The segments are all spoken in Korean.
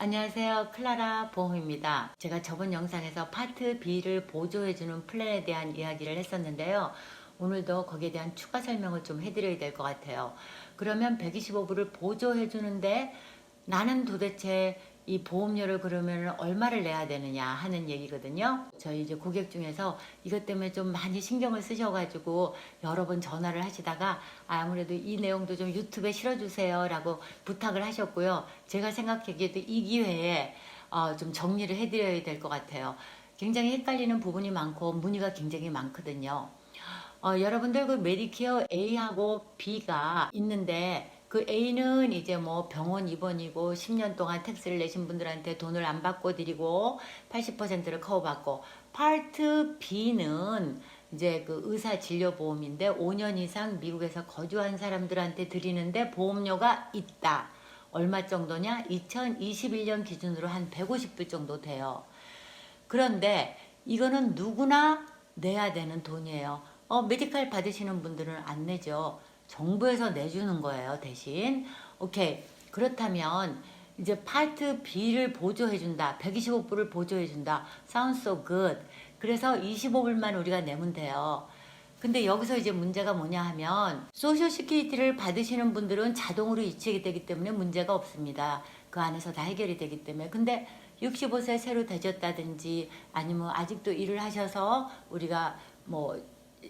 안녕하세요. 클라라 보험입니다. 제가 저번 영상에서 파트 B를 보조해주는 플랜에 대한 이야기를 했었는데요. 오늘도 거기에 대한 추가 설명을 좀 해드려야 될 것 같아요. 그러면 125불을 보조해주는데 나는 도대체 이 보험료를 그러면 얼마를 내야 되느냐 하는 얘기거든요. 저희 이제 고객 중에서 이것 때문에 좀 많이 신경을 쓰셔가지고 여러 번 전화를 하시다가 아무래도 이 내용도 좀 유튜브에 실어주세요 라고 부탁을 하셨고요. 제가 생각하기에도 이 기회에 좀 정리를 해드려야 될 것 같아요. 굉장히 헷갈리는 부분이 많고 문의가 굉장히 많거든요. 여러분들 그 메디케어 A하고 B가 있는데 그 A는 이제 뭐 병원 입원이고 10년 동안 텍스를 내신 분들한테 돈을 안 받고 드리고 80%를 커버받고, 파트 B는 이제 그 의사 진료보험인데 5년 이상 미국에서 거주한 사람들한테 드리는데 보험료가 있다. 얼마 정도냐? 2021년 기준으로 한 150불 정도 돼요. 그런데 이거는 누구나 내야 되는 돈이에요. 메디칼 받으시는 분들은 안 내죠. 정부에서 내주는 거예요, 대신. 오케이. 그렇다면 이제 파트 B를 보조해준다. 125불을 보조해준다. Sounds so good. 그래서 25불만 우리가 내면 돼요. 근데 여기서 이제 문제가 뭐냐 하면 소셜 시큐리티를 받으시는 분들은 자동으로 이체가 되기 때문에 문제가 없습니다. 그 안에서 다 해결이 되기 때문에. 근데 65세 새로 되셨다든지 아니면 아직도 일을 하셔서 우리가 뭐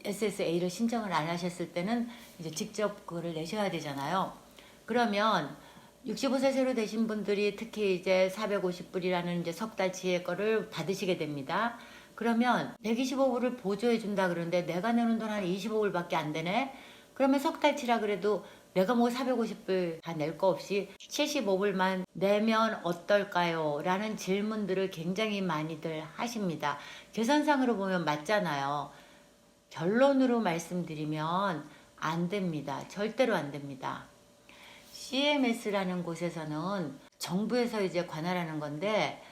SSA를 신청을 안 하셨을 때는 이제 직접 그거를 내셔야 되잖아요. 그러면 65세 새로 되신 분들이 특히 이제 450불이라는 이제 석 달치의 거를 받으시게 됩니다. 그러면 125불을 보조해 준다 그러는데 내가 내는 돈 한 25불밖에 안 되네. 그러면 석 달치라 그래도 내가 뭐 450불 다 낼 거 없이 75불만 내면 어떨까요? 라는 질문들을 굉장히 많이들 하십니다. 계산상으로 보면 맞잖아요. 결론으로 말씀드리면 안 됩니다. 절대로 안 됩니다. CMS라는 곳에서는 정부에서 이제 관할하는 건데,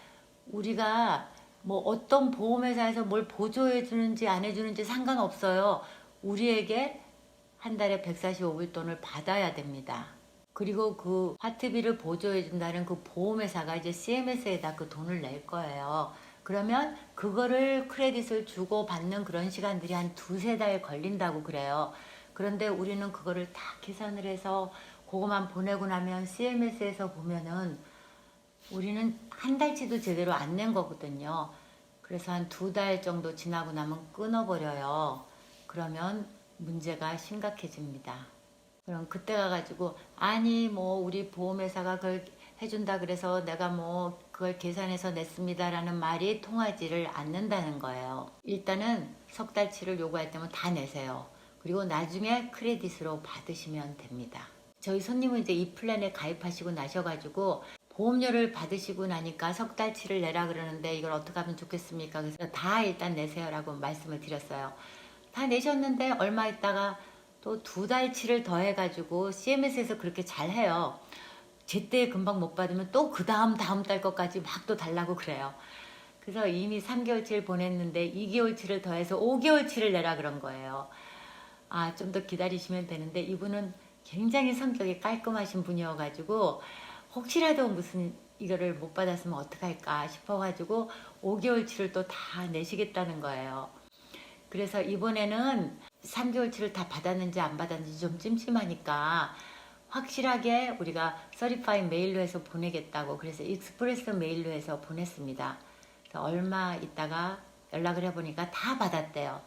우리가 뭐 어떤 보험회사에서 뭘 보조해 주는지 안 해주는지 상관없어요. 우리에게 한 달에 145불 돈을 받아야 됩니다. 그리고 그 파트비를 보조해 준다는 그 보험회사가 이제 CMS에다 그 돈을 낼 거예요. 그러면 그거를 크레딧을 주고 받는 그런 시간들이 한 두세 달 걸린다고 그래요. 그런데 우리는 그거를 다 계산을 해서 그거만 보내고 나면 CMS에서 보면은 우리는 한 달치도 제대로 안 낸 거거든요. 그래서 한 두 달 정도 지나고 나면 끊어버려요. 그러면 문제가 심각해집니다. 그럼 그때 가가지고 아니 뭐 우리 보험회사가 그걸 해준다 그래서 내가 뭐 그걸 계산해서 냈습니다라는 말이 통하지를 않는다는 거예요. 일단은 석 달치를 요구할 때면 다 내세요. 그리고 나중에 크레딧으로 받으시면 됩니다. 저희 손님은 이제 이 플랜에 가입하시고 나셔가지고 보험료를 받으시고 나니까 석 달치를 내라 그러는데 이걸 어떻게 하면 좋겠습니까? 그래서 다 일단 내세요라고 말씀을 드렸어요. 다 내셨는데 얼마 있다가 또 두 달치를 더해가지고 CMS에서 그렇게 잘해요. 제때 금방 못 받으면 또 그 다음 달 것까지 막 또 달라고 그래요. 그래서 이미 3개월치를 보냈는데 2개월치를 더해서 5개월치를 내라 그런 거예요. 좀 더 기다리시면 되는데 이분은 굉장히 성격이 깔끔하신 분이어가지고 혹시라도 무슨 이거를 못 받았으면 어떡할까 싶어가지고 5개월치를 또 다 내시겠다는 거예요. 그래서 이번에는 3개월치를 다 받았는지 안 받았는지 좀 찜찜하니까 확실하게 우리가 서리파이 메일로 해서 보내겠다고, 그래서 익스프레스 메일로 해서 보냈습니다. 그래서 얼마 있다가 연락을 해보니까 다 받았대요.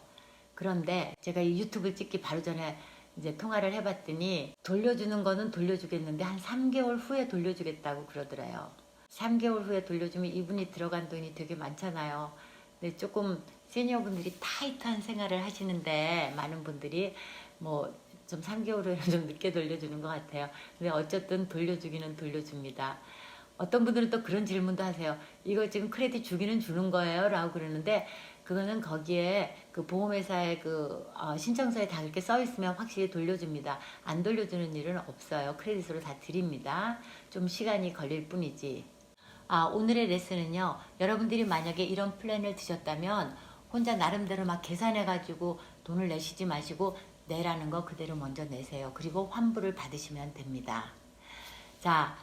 그런데 제가 이 유튜브 찍기 바로 전에 이제 통화를 해봤더니 돌려주는 거는 돌려주겠는데 한 3개월 후에 돌려주겠다고 그러더래요. 3개월 후에 돌려주면 이분이 들어간 돈이 되게 많잖아요. 근데 조금 시니어분들이 타이트한 생활을 하시는데 많은 분들이 뭐 좀 3개월 후에는 좀 늦게 돌려주는 것 같아요. 근데 어쨌든 돌려주기는 돌려줍니다. 어떤 분들은 또 그런 질문도 하세요. 이거 지금 크레딧 주기는 주는 거예요? 라고 그러는데 그거는 거기에 그 보험회사의 그 신청서에 다 그렇게 써 있으면 확실히 돌려줍니다. 안 돌려주는 일은 없어요. 크레딧으로 다 드립니다. 좀 시간이 걸릴 뿐이지. 오늘의 레슨은요. 여러분들이 만약에 이런 플랜을 드셨다면 혼자 나름대로 막 계산해가지고 돈을 내시지 마시고 내라는 거 그대로 먼저 내세요. 그리고 환불을 받으시면 됩니다. 자,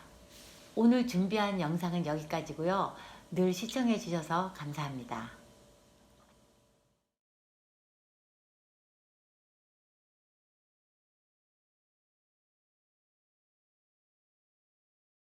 오늘 준비한 영상은 여기까지고요. 늘 시청해 주셔서 감사합니다.